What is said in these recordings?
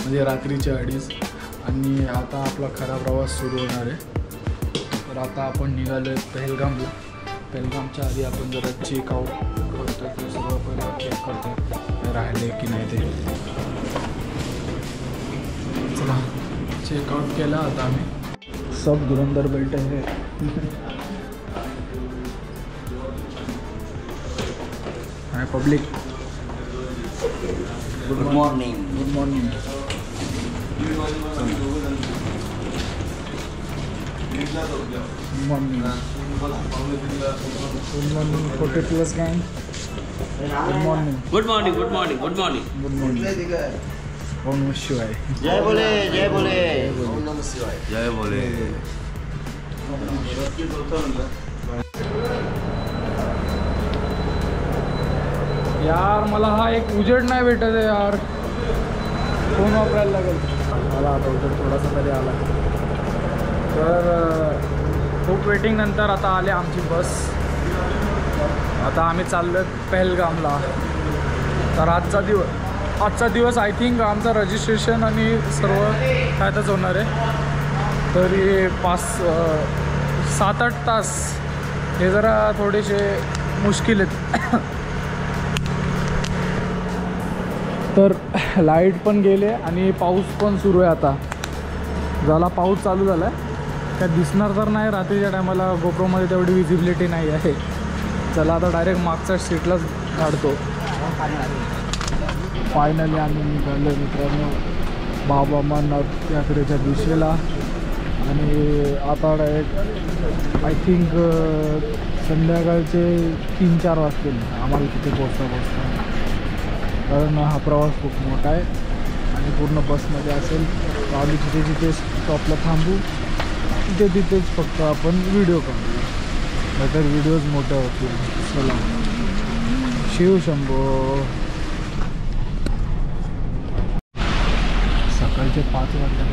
म्हणजे रात्रीचे 2:30 आणि आता आपला खरा प्रवास सुरू होणार आहे. तर आता आपण निघालो आहे पहलगामला. पहलगामच्या आधी आपण जरा चेकआउट करतो ते सगळं पहिलं चेक करतो राहिले की नाही ते. चला चेकआउट केला आता आम्ही. सब धुरंधर बैठे हैं. Hi public, good morning. Good morning. Good morning. Good morning 40+ गँग. Good morning. Good morning. Good morning. Good morning. Good morning. ओम नमः शिवाय. जय बोले. जय बोले. ओम नमः शिवाय. जय बोले. यार मला हा एक उजेड नाही भेटत आहे यार. फोन वापरायला लागेल मला आता उजेड थोडासा तरी आला. तर खूप वेटिंग नंतर आता आले आमची बस. आता आम्ही चाललो पहलगामला. तर आजचा दिवस आय थिंक आमचं रजिस्ट्रेशन आणि सर्व त्यातच होणार आहे. तरी 7-8 तास हे जरा थोडेसे मुश्किल आहेत. तर लाईट पण गेले आणि पाऊस पण सुरू आहे. आता झाला पाऊस चालू झाला आहे. काय दिसणार तर नाही रात्रीच्या टायमाला, गोप्रोमध्ये तेवढी विजिबिलिटी नाही आहे. चला आता डायरेक्ट मागच्या सीटलाच काढतो. फायनली आम्ही निघालो मित्रांनो बाबा अमरनाथ यात्रेच्या दिशेला. आणि आता डायरेक्ट आय थिंक संध्याकाळचे 3-4 वाजतील आम्हाला तिथे पोचता. कारण हा प्रवास खूप मोठा आहे आणि पूर्ण बसमध्ये असेल तर आम्ही जिथे स्टॉपला थांबू तिथेच फक्त आपण व्हिडिओ काढू, नाहीतर व्हिडिओज मोठे होतील. चला शिव शंभो. सकाळचे 5 वाजता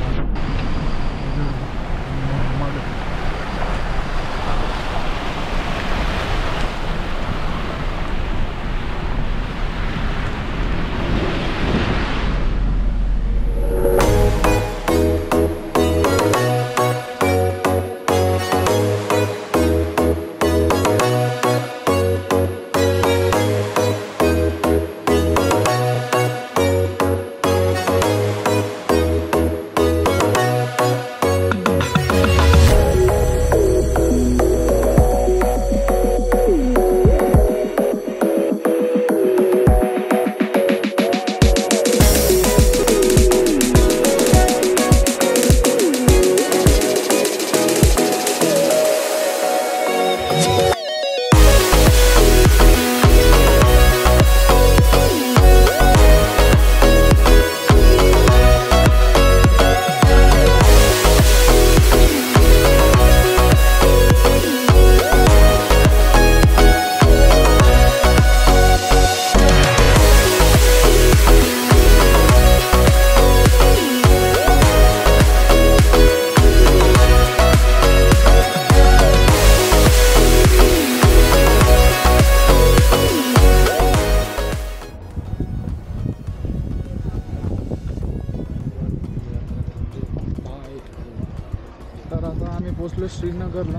पोचलो श्रीनगरला.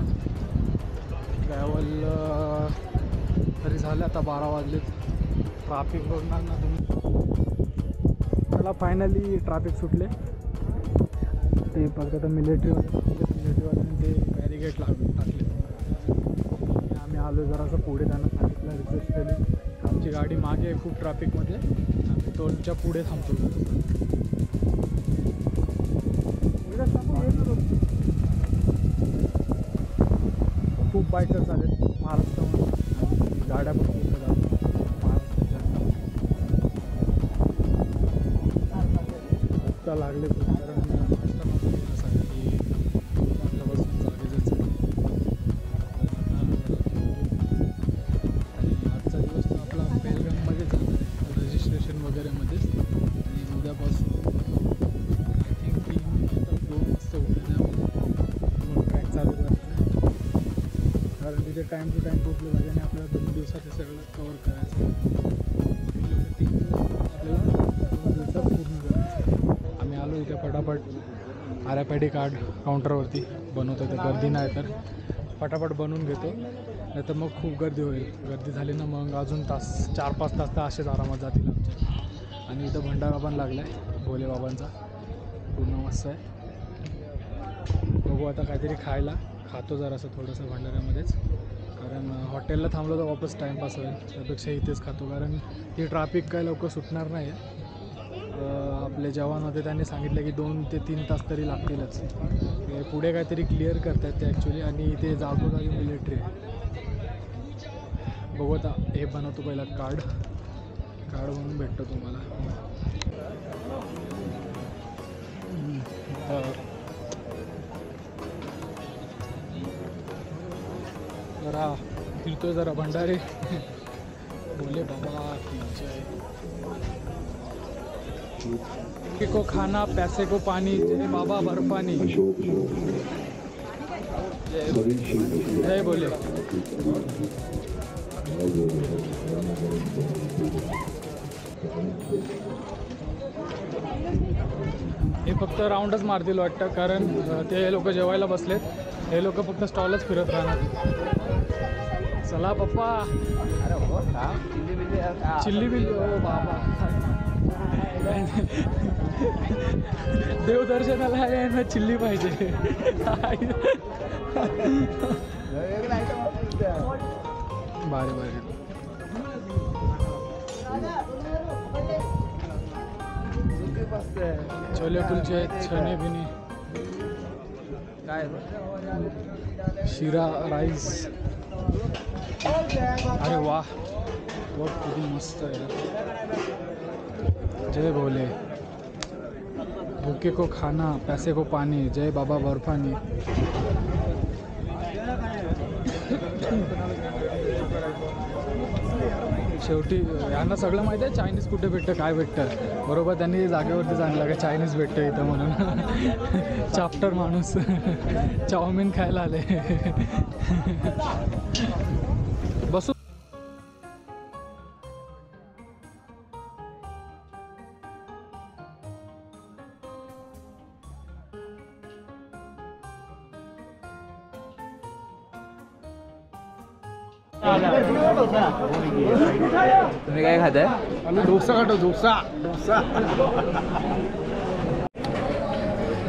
ट्रॅव्हल तरी झालं आता 12 वाजले. ट्रॅफिक बघणार ना तुम्ही. मला फायनली ट्रॅफिक सुटले. ते फक्त आता मिलिटरीवाल्यांनी ते बॅरिगेट लागून टाकले. आम्ही आलो जरासं पुढे त्यांना सांगितलं, रिक्वेस्ट केली. आमची गाडी मागे आहे खूप ट्रॅफिकमध्ये, आम्ही तोंडच्या पुढे थांबतो. खूप बायकर्स आलेत महाराष्ट्रामध्ये, गाड्या पण खूप महाराष्ट्राच्या लागले. कारण महाराष्ट्रामध्ये आपल्यापासून जागेच आणि आजचा दिवस तर आपला पहलगाममध्ये जाणार आहे रजिस्ट्रेशन वगैरेमध्येच. आणि उद्यापासून आय थिंक 2 वाजता उद्या ट्रॅक चालू करतो. कारण तिथे टाईम टू टाईम पोचलं पाहिजे आणि आपल्याला 2 दिवसात हे सगळं कवर करायचं. आपल्याला 2 दिवसात पूर्ण करायचं. आम्ही इथे फटाफट RFID कार्ड काउंटरवरती बनवतो. तर गर्दी नाही तर फटाफट बनवून घेतो, नाही तर मग खूप गर्दी होईल. गर्दी झाली ना मग अजून 4-5 तास तर असेच आरामात जातील आमचे. आणि इथं भंडारा पण लागला आहे भोलेबाबांचा, पूर्ण मस्त आहे. बघू आता काहीतरी खातो जरासं थोडंसं भंडाऱ्यामध्येच, कारण हॉटेलला थांबलो तर वापस टाईमपास होईल. त्यापेक्षा इथेच खातो, कारण ही ट्रॅफिक काय लवकर सुटणार नाही आहे. आपले जवान होते त्यांनी सांगितलं की 2 ते 3 तास तरी लागतीलच. ते पुढे काहीतरी क्लिअर करतात ते ॲक्च्युली, आणि इथे जागोजागी मिलिटरी आहे. बघू आता हे बनवतो पहिला कार्ड म्हणून भेटतो तुम्हाला. जरा फिरतो जरा भंडारे बोले बाबा की जय को खाना पैसे को पानी, जय बाबा बर्फानी, जय बोले. हे फक्त राऊंडच मारतील वाटतं, कारण ते लोक जेवायला बसलेत. हे लोक फक्त स्टॉलच फिरत राहणार. चला पप्पा. चिल्ली बिल्ली ओ बाबा, देवदर्शनाला आले ना, चिल्ली पाहिजे. बारे बारे छोले कुलचे, चणे बिनी, काय शिरा राईस. अरे वाह, बहुत किती मस्त आहे. जय भोले, भूखे को खाना पैसे को पानी, जय बाबा बर्फानी. शेवटी यांना सगळं माहिती आहे चायनीज कुठे भेटतं, काय भेटतं. बरोबर त्यांनी जागेवरती सांगितलं का चायनीज भेटतं इथं म्हणून. चाप्टर माणूस चाऊमिन खायला आले. बसू. तुम्ही काय खाताय? आम्ही डोसा खातो. डोसा.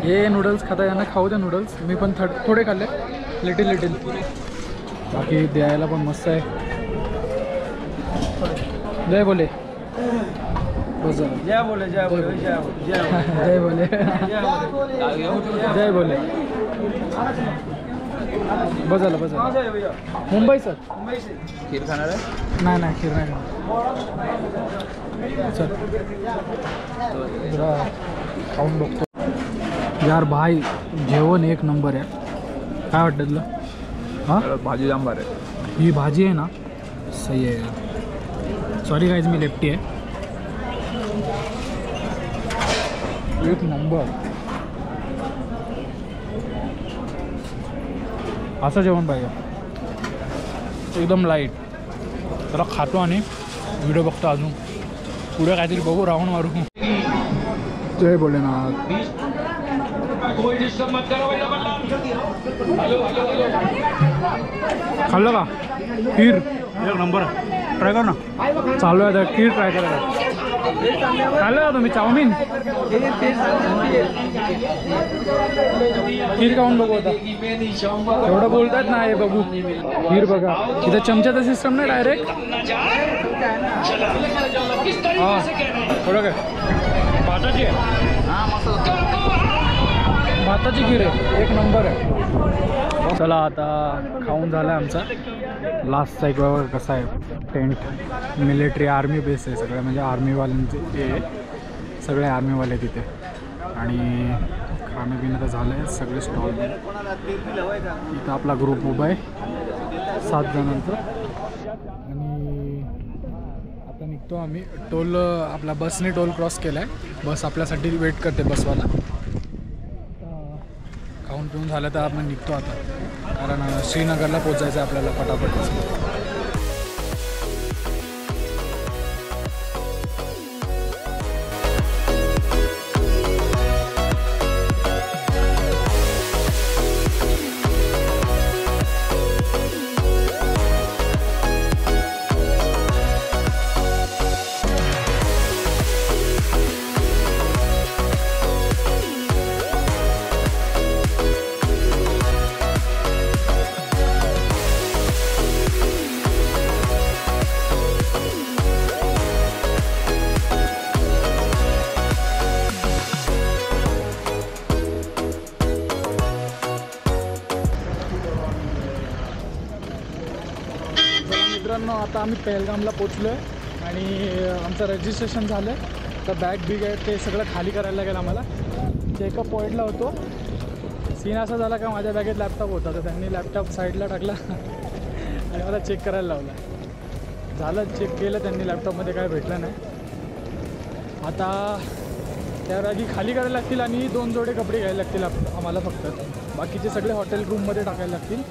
हे नूडल्स खाता, यांना खाऊ द्या नूडल्स. मी पण थोडे खाल्ले, लिटिल. बाकी द्यायला पण मस्त आहे. जय बोले. जय बोले. जय बोले. जय बोले. जय बोले. बस झालं. मुंबई सर. खीर खाणार आहे? नाही खीर नाही. चल जरा खाऊन बघतो. यार भाई, जेवण एक नंबर आहे. काय वाटतं तुला? हां, भाजी जांबार आहे. ही भाजी आहे ना, सही आहे यार. सॉरी गाईज, मी लेफ्टी आहे. एक नंबर. असं जेवण पाहिजे, एकदम लाईट. जरा खातो आणि व्हिडिओ बघतो. अजून पुढे काहीतरी बघू, राऊंड मारू. जय भोलेनाथ. खाल्लं का खीर? एक नंबर. ट्राय कर ना. चालू आहे खीर ट्राय करा. खाल्लं का तुम्ही चाऊमिन? खीर खाऊन बघू आता. एवढं बोलतात ना, हे बघू खीर बघा. इथं चमच्याचा सिस्टम नाही, डायरेक्ट. हां, थोडं काय भाताची आहे. भाताची खीर आहे, एक नंबर आहे. चला आता खाऊन झालं आमचा. लास्टचा एक बघा कसा आहे टेंट. मिलिटरी आर्मी बेस आहे सगळं, म्हणजे आर्मीवाल्यांचे हे सगळे आर्मीवाले तिथे. आणि खाणं पिणं तर झालं आहे, सगळे स्टॉल. इथं आपला ग्रुप उभा आहे 7 जणांचा. आणि आता निघतो आम्ही. टोल आपला बसने टोल क्रॉस केला आहे. बस आपल्यासाठी वेट करते, बसवाला. खाऊन पिऊन झालं तर आपण निघतो आता, कारण श्रीनगरला पोचायचं आहे आपल्याला पटापट. मित्रांनो आता आम्ही पहलगामला पोचलो आहे आणि आमचं रजिस्ट्रेशन झालं आहे. तर बॅग बिग आहे ते सगळं खाली करायला लागेल आम्हाला. चेकअप पॉईंटला होतो. सीन असा झाला का माझ्या बॅगेत लॅपटॉप होता तर त्यांनी लॅपटॉप साईडला टाकला आणि मला चेक करायला लावला. झालं चेक केलं त्यांनी, लॅपटॉपमध्ये काय भेटलं नाही. आता त्या बॅगी खाली करायला लागतील आणि 2 जोडे कपडे घ्यायला लागतील आम्हाला फक्त. बाकीचे सगळे हॉटेल रूममध्ये टाकायला लागतील.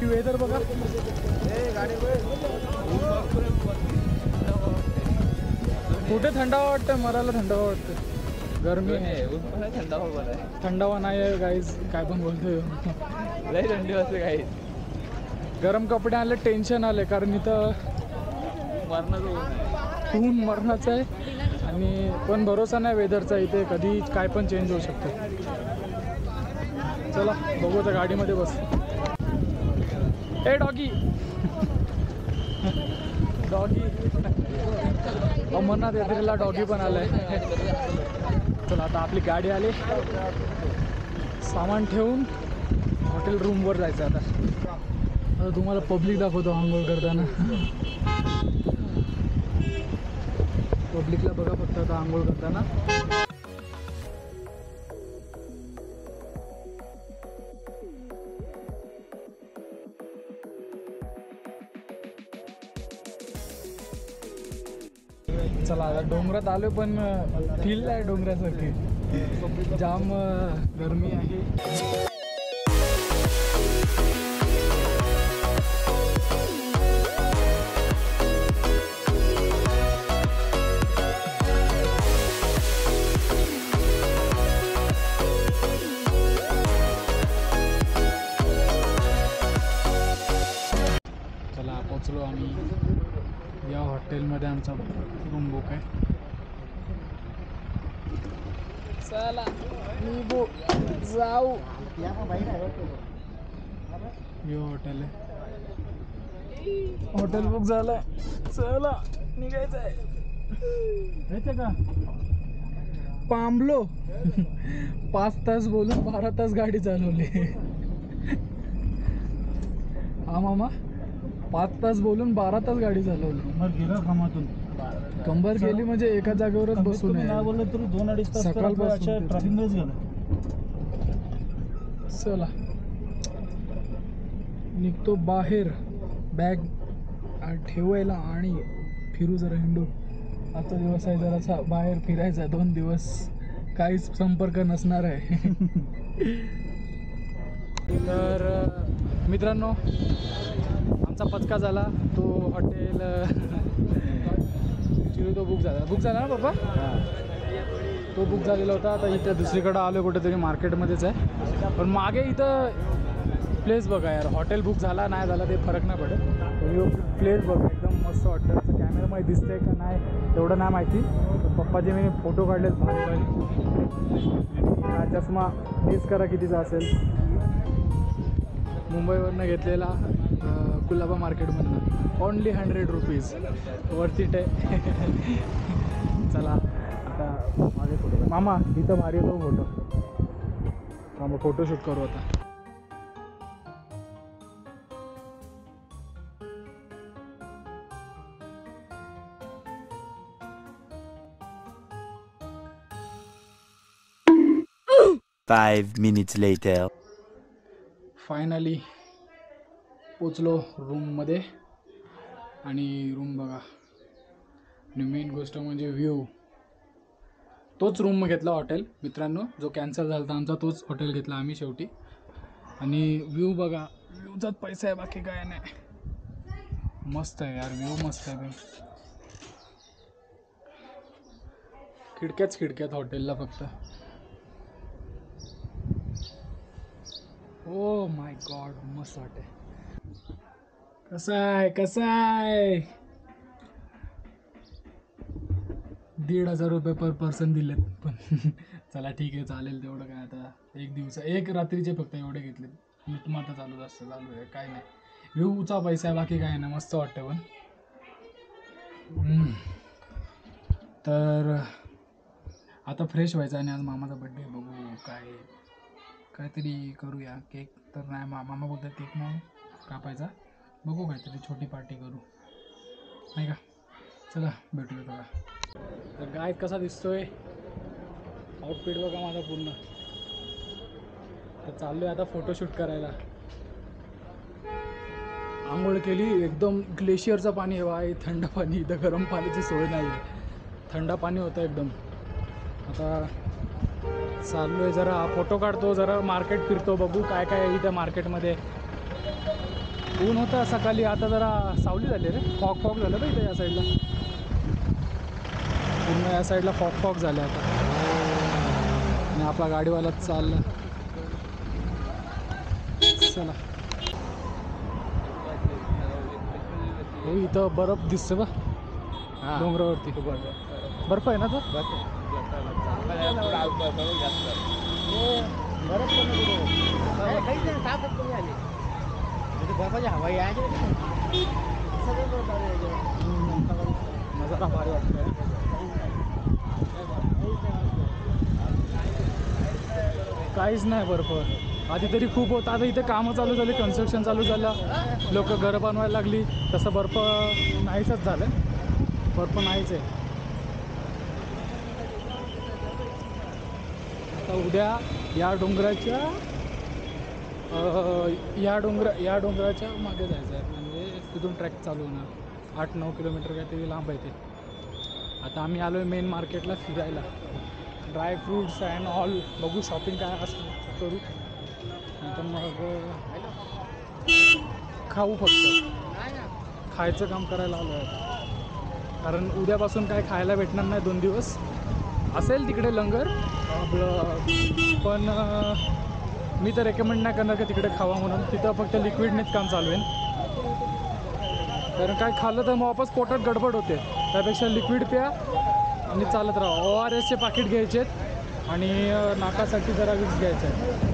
वेदर बघा. कुठे थंडावा वाटतं, मराला थंडावा वाटतं. गरमी आहे, थंडावा नाही आहे गाईज. काय पण बोलतोय, लई थंडी वाजते गाईज. गरम कपडे आले टेन्शन आले कारण इथं ऊन मरणाचं आहे आणि पण भरोसा नाही वेदरचा. इथे कधी काय पण चेंज होऊ शकतं. चला बघू तर गाडीमध्ये बस. ए डॉगी डॉगी अमरनाथ यात्रेला डॉगी पण आलाय. चला आता आपली गाडी आली, सामान ठेवून हॉटेल रूमवर जायचं. आता तुम्हाला पब्लिक दाखवतो आंघोळ करताना. पब्लिकला बघा फक्त आता आंघोळ करताना. चला आता डोंगरात आलो पण फील आहे डोंगरासारखी. जाम गरमी आहे. चला पोचलो आम्ही. या हॉटेलमध्ये आमचा रूम बुक आहे. चला मी जाऊ. हे हॉटेल आहे, हॉटेल बुक झालंय. चला निघायचं आहे का. पांबलो 5 तास बोलून 12 तास गाडी चालवली. हा मामा 5 तास बोलून 12 तास गाडी चालवली. मग गेला कामातून कंबर गेली म्हणजे एका जागेवरच बसून नाही बोललं तरी 2-2.5 तास सकाळपासून ट्रॅफिकमध्येच गेलं. चला निघतो बाहेर बॅग ठेवायला आणि फिरू जरा हिंडू. आजचा दिवस आहे जरासा बाहेर फिरायचा. 2 दिवस काहीच संपर्क नसणार आहे. तर मित्रांनो आमचा पचका झाला. तो हॉटेल ॲक्च्युली तो बुक झाला ना बाबा. तो बुक झालेला होता. आता इथं दुसरीकडं आलो कुठेतरी मार्केटमध्येच आहे. पण मागे इथं प्लेस बघा यार. हॉटेल बुक झाला नाही झाला ते फरक नाही पडत. प्लेस बघा एकदम मस्त वाटतं. असं कॅमेरामध्ये दिसतंय का नाही तेवढं नाही माहिती. पप्पाचे मी फोटो काढलेत भारी भारी. हा चष्मा मिस करा कितीचा असेल. मुंबईवरनं घेतलेला कुलाबा मार्केटमधनं. Only 100 rupees. वर्थ इट आहे. चला आता माझे फोटो मामा इथं भारी येतो फोटो. मामा फोटोशूट करू आता. Five minutes later. फायनली पोचलो रूममध्ये आणि रूम बघा. आणि मेन गोष्ट म्हणजे व्ह्यू. तोच रूम घेतला हॉटेल मित्रांनो जो कॅन्सल झाला होता आमचा. तोच हॉटेल घेतला आम्ही शेवटी. आणि व्ह्यू बघा. व्ह्यूचाच पैसा आहे बाकी काय नाही. मस्त आहे यार व्ह्यू मस्त आहे भाई. खिडक्यात हॉटेलला फक्त. ओ माय गॉड मस्त वाटते. कसं आहे 1,500 रुपये पर पर्सन दिलेत पण चला ठीक आहे चालेल तेवढं काय. आता एक रात्रीचे फक्त एवढे घेतले. मी आता चालू आहे काय नाही. व्ह्यूचा पैसा आहे बाकी काय नाही. मस्त वाटतं पण. तर आता फ्रेश व्हायचं आणि आज मामाचा बड्डे. बघू काहीतरी करूया. केक तर नाही, मामा बोलतात केक नाही कापायचा, बघू काहीतरी छोटी पार्टी करू नाही का. चला भेटूया थोडा. तर गाय कसा दिसतोय आउटफिट बघा माझा पूर्ण. तर चाललो आहे आता फोटोशूट करायला. आंघोळ केली, एकदम ग्लेशियरचं पाणी आहे बाई, थंड पाणी. इथं गरम पाण्याची सोय नाही आहे, थंड पाणी होतं एकदम. आता चाललो आहे जरा फोटो काढतो, जरा मार्केट फिरतो, बघू काय काय आहे इथं मार्केटमध्ये. ऊन होतं सकाळी, आता जरा सावली झाली रे, फॉग फॉग झालं तर इथं या साईडला, पूर्ण या साईडला फॉग फॉग झाले आता. आणि आपला गाडीवाला चालला. चला हो, इथं बर्फ दिसतं बा डोंगरावरती. बर्फ आहे ना तो. नजारा भारी वाटतोय. काहीच नाही बर्फ. आधी तरी खूप होतं, आता इथे कामं चालू झाली, कन्स्ट्रक्शन चालू झालं, लोक घरं बनवायला लागली, तसं बर्फ नाहीसच झालं. बर्फ नाहीच आहे. आता उद्या या डोंगराच्या मागे जायचं आहे, म्हणजे तिथून ट्रॅक चालू होणार. 8-9 किलोमीटर काहीतरी लांब आहे ते. आता आम्ही आलो आहे मेन मार्केटला फिरायला, ड्राय फ्रूट्स अँड ऑल बघू, शॉपिंग काय असं करू, नंतर मग खाऊ. फक्त खायचं काम करायला आलो आहे, कारण उद्यापासून काय खायला भेटणार नाही 2 दिवस. असेल तिकडे लंगर आपलं, पण मी तर रेकमेंड नाही करणार की तिकडे खावा म्हणून. तिथं फक्त लिक्विडनेच काम चालू आहे, कारण काय खाल्लं तर मग वापस पोटात गडबड होते. त्यापेक्षा लिक्विड प्या आणि चालत राहा. ORSचे पाकिट घ्यायचे आणि नाकासाठी जरा विक्स घ्यायचं आहे.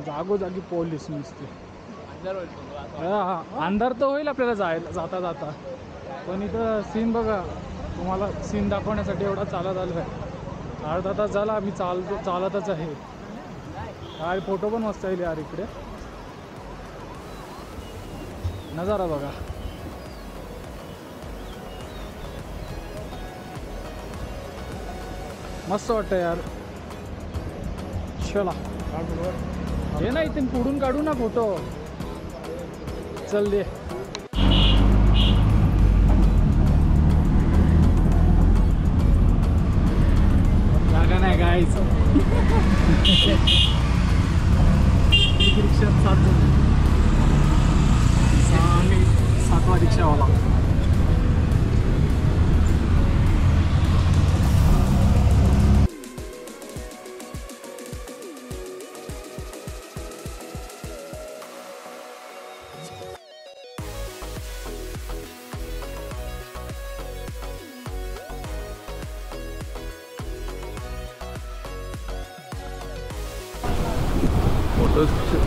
जागोजागी पोलीस नुसते. अंधार तर होईल आपल्याला जाता जाता, पण इथं सीन बघा, तुम्हाला सीन दाखवण्यासाठी एवढा चालत आलो आहे. अर्धा तास झाला आम्ही चालतच आहे. काय फोटो पण मस्त येईल यार इकडे. नजारा बघा. मस्त वाटतं यार. चला हे ना इथून पुढून काढू ना फोटो. चल दे. जागा नाही गायच. रिक्षात 7 जण, 7वा रिक्षावाला.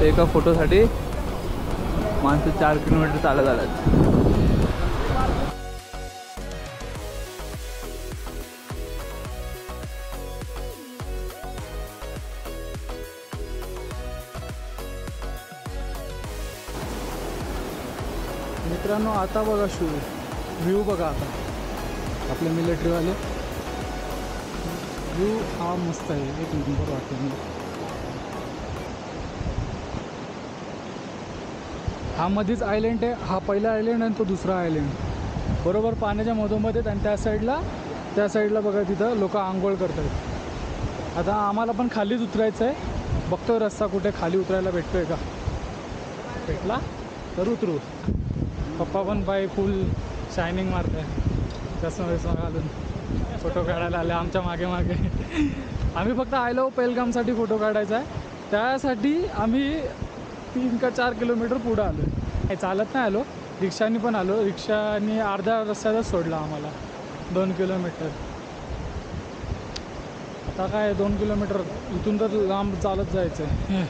एका फोटोसाठी माणसं 4 किलोमीटर चालत आल्यात. मित्रांनो आता बघा व्ह्यू बघा. आता आपले मिलिटरीवाले व्ह्यू हा मस्त आहे, एक नंबर वाटतो मला. हा मध्येच आयलँड आहे, हा पहिला आयलँड आणि तो दुसरा आयलँड बरोबर पाण्याच्या मधोमध्येच. आणि त्या साईडला बघा तिथं लोक आंघोळ करतात. आता आम्हाला पण खालीच उतरायचं आहे, बघतोय रस्ता कुठे खाली उतरायला भेटतोय का. भेटला तर उतरू. पप्पा पण बाय फुल शायनिंग मारत आहे, चष्मा घालून फोटो काढायला आले आमच्या मागे मागे. आम्ही फक्त आलो पेलगामसाठी फोटो काढायचा आहे, त्यासाठी आम्ही 3 का 4 किलोमीटर पुढं आलो. काही चालत नाही आलो, रिक्षाने पण आलो. रिक्षाने अर्ध्या रस्त्यातच सोडला आम्हाला 2 किलोमीटर. आता काय 2 किलोमीटर इथून तर लांब चालत जायचं आहे.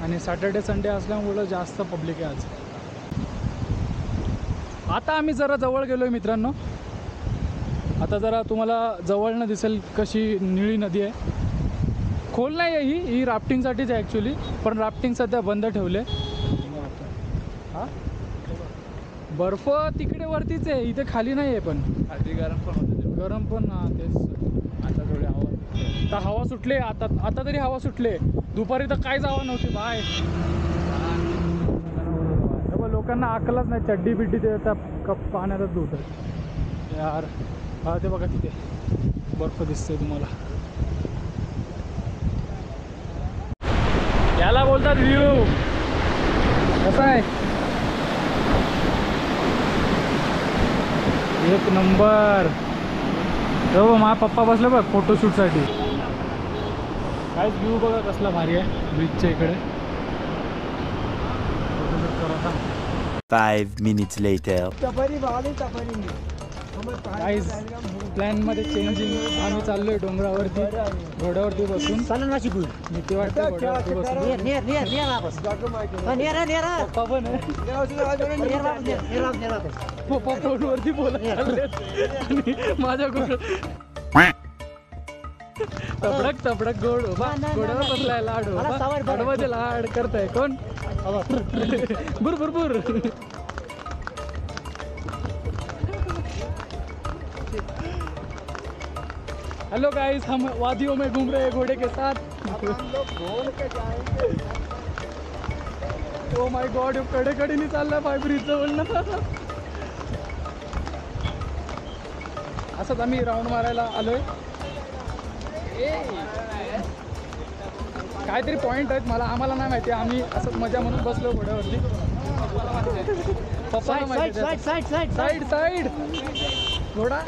आणि सॅटर्डे संडे असल्यामुळं जास्त पब्लिक आहे आज. आता आम्ही जरा जवळ गेलो आहे मित्रांनो. आता जरा तुम्हाला जवळनं दिसेल कशी निळी नदी आहे. खोल नाही आहे ही राफ्टिंगसाठीच आहे ॲक्च्युली, पण राफ्टिंग सध्या बंद ठेवले. हां बर्फ तिकडे वरतीच आहे, इथे खाली नाही आहे. पण खाली गरम पण होतं गरम पण. हां तेच. आता थोडी हवा. आता हवा सुटले, आता तरी हवा सुटले. दुपारी तर काय जावं नव्हती बाय. लोकांना अकलच नाही, चड्डी बिड्डी ते त्या पाण्यातच धुतात यार. हा ते बघा तिथे बर्फ दिसतोय तुम्हाला. याला बोलतात व्ह्यू. कसा आहे? एक नंबर. हो माझा पप्पा बसला बघ फोटोशूटसाठी. काहीच व्ह्यू बघा कसला भारी आहे ब्रिजच्या इकडे. 5 minutes later. काहीच प्लॅनमध्ये चेंजिंग. आम्ही चाललोय डोंगरावरती घोड्यावरती बसून. भीती वाटते घोड्यावरती बसून. पप्पा पण आहे. पप्पा फोनवरती बोलत आणि माझ्याकडून तबडक तबडक गोड घोड्यावर बसलाय लाड. आडवाचे लाड करताय कोण? बुर बुर बुर. हेलो गाइस, हम वादियों में घूम रहे हैं घोड़े के साथ. ओ माय गॉड, कडे कडेने चाललाय पाय ब्रिज जवळनं. असंच आम्ही राऊंड मारायला आलोय. काहीतरी पॉईंट आहेत आम्हाला नाही माहिती. आम्ही असंच मजा म्हणून बसलो घोड्यावरती. पप्पा साईड साईड घोडा.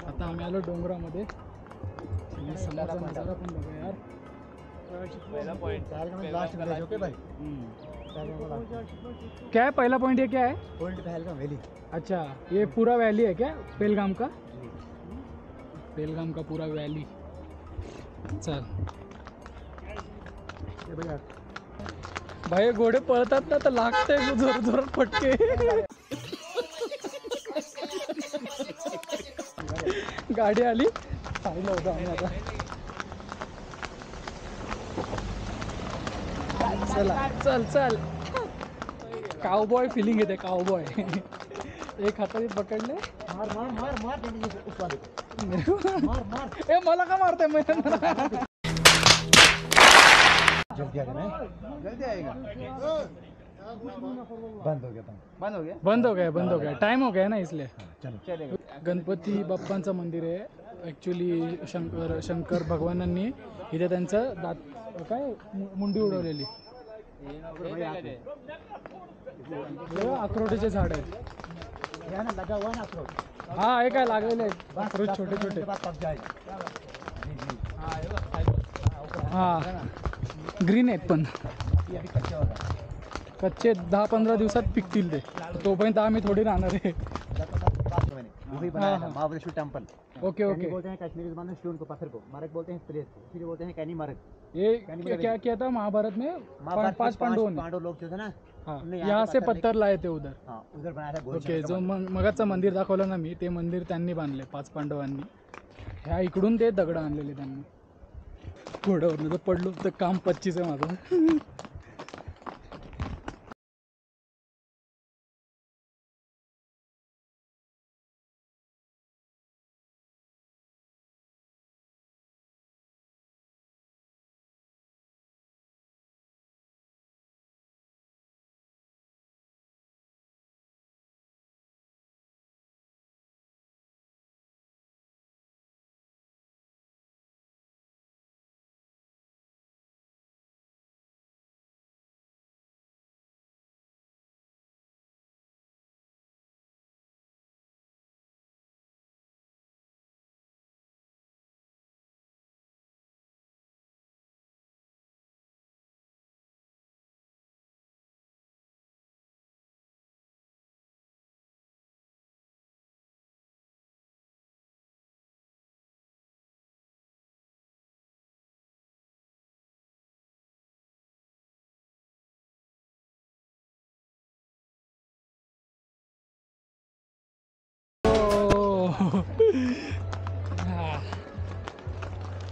आता आम्ही आलो डोंगरामध्ये. समोरचा नजारा पण बघा यार. क्या है पहला पॉइंट? ये क्या है? Old Pahalgam valley. अच्छा, ये पूरा वैली है क्या पेलगाम का? पेलगाम का पूरा वैली. चल भाई घोडे पळतात ना तर लागतंय जोर जोरात फटके. गाडी आली सांगितलं होतं आम्ही आता. चला चल चल. काउबॉय फिलिंग येते काउबॉय. एक हाताने पकडले. मार मार मार मार मार. ए मला का मारताय? मला जल्दी आएगा. बंद हो गया टाइम हो गया ना इसलिए. गणपती बाप्पांचं मंदिर आहे ॲक्च्युली. शंकर भगवानांनी इथे त्यांचं दात काय मुंडी उडवलेली. अक्रोडचे झाड आहेत. हा हे काय लागलेले आहेत अक्रोड छोटे छोटे. हा ग्रीन आहेत पण कच्चे 10-15 दिवसात पिकतील ते. तोपर्यंत आम्ही थोडी राहणार आहे. महाबलेश्वर टेम्पल. Okay okay. बोलते हैं कश्मीरी ज़बान में स्टोन को, पत्थर को मरक बोलते हैं. प्लेस को इसीलिए बोलते हैं कैनी मरक. ये क्या किया था महाभारत में? 5 पांडव लोग जो थे ना, यहाँ से पत्थर लाए थे उधर. उधर बनाया था. ओके. जो मगाचं मंदिर दाखवलं ना मी, ते मंदिर त्यांनी बांधले 5 पांडवांनी. ह्या इकडून ते दगड आणलेले त्यांनी. घोड्यावरनं तर पडलो तर काम 25 आहे माझं.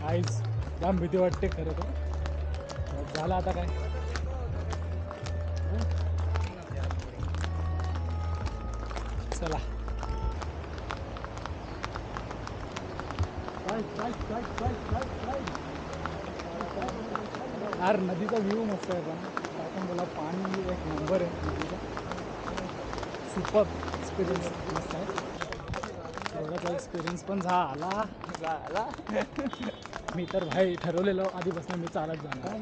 आईच जाम भीती वाटते खरं तर. झालं आता काय. चला यार नदीचा व्ह्यू मस्त आहे. पण आपण बोला पाणी एक नंबर आहे नदीचा. सुपर एक्सपिरियन्स मस्त आहे. एवढाचा एक्सपिरियन्स पण झाला. मी तर भाई ठरवलेलं आधीपासून मी चालत जाणार.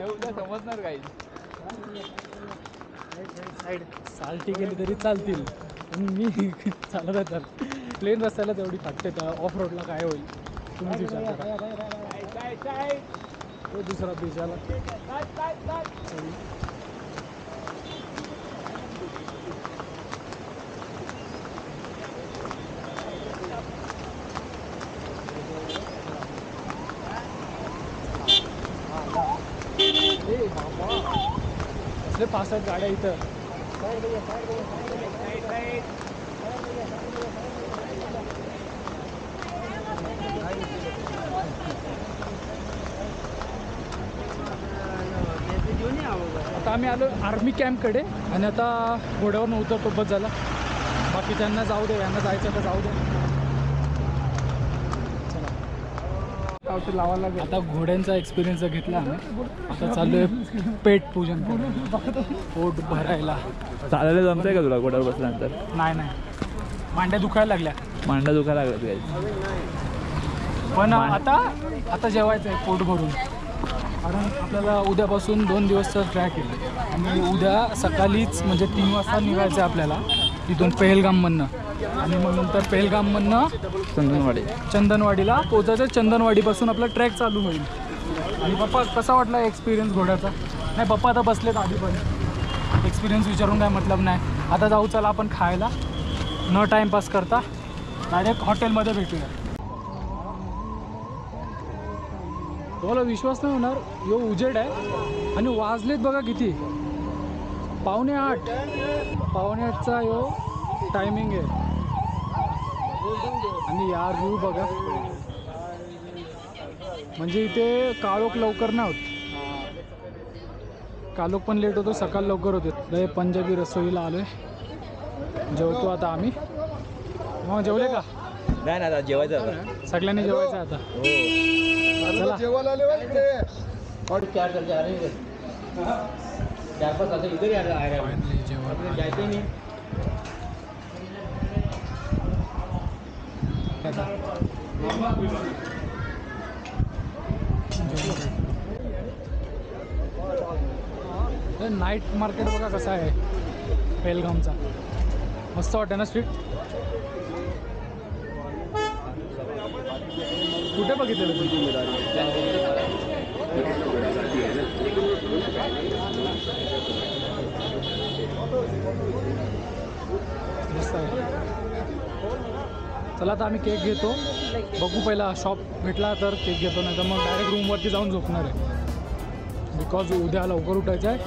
उद्या समजणार काही. साल्टी गेली तरी चालतील पण मी चालत जाणार. प्लेन रस्त्याला तेवढी फाटते तर ऑफ रोडला काय होईल तुम्हीच विचार करा. तो दुसरा बीचाला कसले 5-7 गाड्या इथं. आता आम्ही आलो आर्मी कॅम्पकडे आणि आता घोड्यावर उतरतो. बस झाला. बाकी त्यांना जाऊ दे, यांना जायचं तर जाऊ दे. लावायला लागेल. आता घोड्यांचा एक्सपिरियन्स घेतला आम्ही. आता चालू आहे पेट पूजन पोट भरायला. चालायला जमतंय का तुला घोड्यावर बसल्यानंतर? नाही मांड्या दुखायला लागल्या. मांडा दुखायला लागला काही. पण आता जेवायचं आहे पोट भरून. कारण आपल्याला उद्यापासून 2 दिवसचा ट्रॅक आहे आणि उद्या सकाळीच म्हणजे 3 वाजता निघायचं आहे आपल्याला तिथून पेहलगाममधनं. आणि मग नंतर पेहलगाममधनं चंदनवाडीला पोचायचं. चंदनवाडीपासून आपला ट्रॅक चालू होईल. आणि पप्पा कसा वाटला एक्सपिरियन्स घोड्याचा? नाही पप्पा आता बसलेत आधी पण. एक्सपिरियन्स विचारून काय मतलब नाही. आता जाऊ चला आपण खायला. न टाईमपास करता डायरेक्ट हॉटेलमध्ये भेटूया. तुम्हाला विश्वास नाही होणार यो उजेड आहे आणि वाजलेत बघा किती. 7:45चा यो टायमिंग आहे. आणि यार व्ह्यू बघा. म्हणजे इथे काळोख लवकर नाही होत. काळोख पण लेट होतो, सकाळ लवकर होते. पंजाबी रसोईला आलोय. जेवतो आता आम्ही. मग जेवले का? नाही आता जेवायचं आता. सगळ्यांनी जेवायचं आता. चला जेवायला आले बा इकडे. 4 जा रहे हैं 4-5 साल से इधर ही आ रहे हैं. जेवण जाते ही नहीं. नाईट मार्केट बघा कसा आहे पेहलगामचा. मस्त वाटतं ना स्ट्रीट. कुठे बघितलेलं तुम्ही? मस्त आहे. चला आता आम्ही केक घेतो. बघू पहिला शॉप भेटला तर केक घेतो, नाही तर मग डायरेक्ट रूमवरती जाऊन झोपणार आहे. बिकॉज उद्या लवकर उठायचं आहे.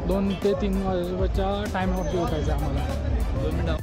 2 ते 3 वाजेच्या टायमावरती उठायचं आहे आम्हाला. 2 मिनिटं.